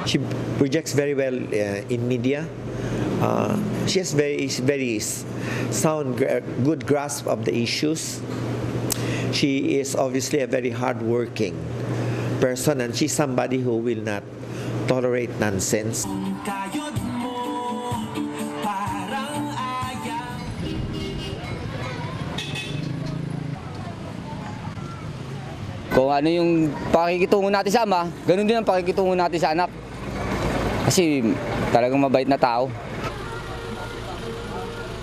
She projects very well in media. She has very sound, good grasp of the issues. She is obviously a very hardworking person, and she's somebody who will not tolerate nonsense. Kung ano yung pakikitungo natin sa ama, ganun din ang pakikitungo natin sa anak. Kasi talagang mabait na tao.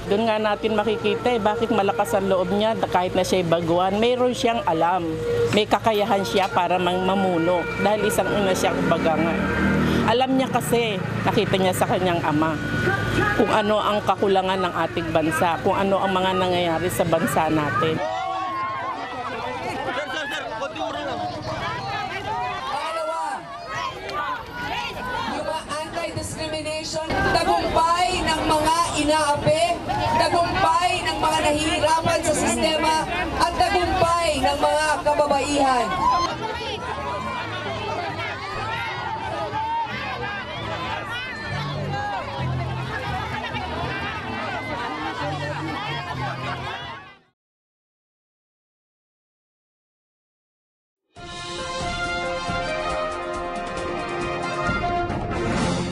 Doon nga natin makikita bakit malakas ang loob niya kahit na siya'y baguhan. Mayroon siyang alam, may kakayahan siya para mamuno dahil isang ina siyang bagangan. Alam niya kasi, nakita niya sa kanyang ama, kung ano ang kakulangan ng ating bansa, kung ano ang mga nangyayari sa bansa natin. Tagumpay ng mga inaapi, tagumpay ng mga nahihirapan sa sistema, at tagumpay ng mga kababaihan.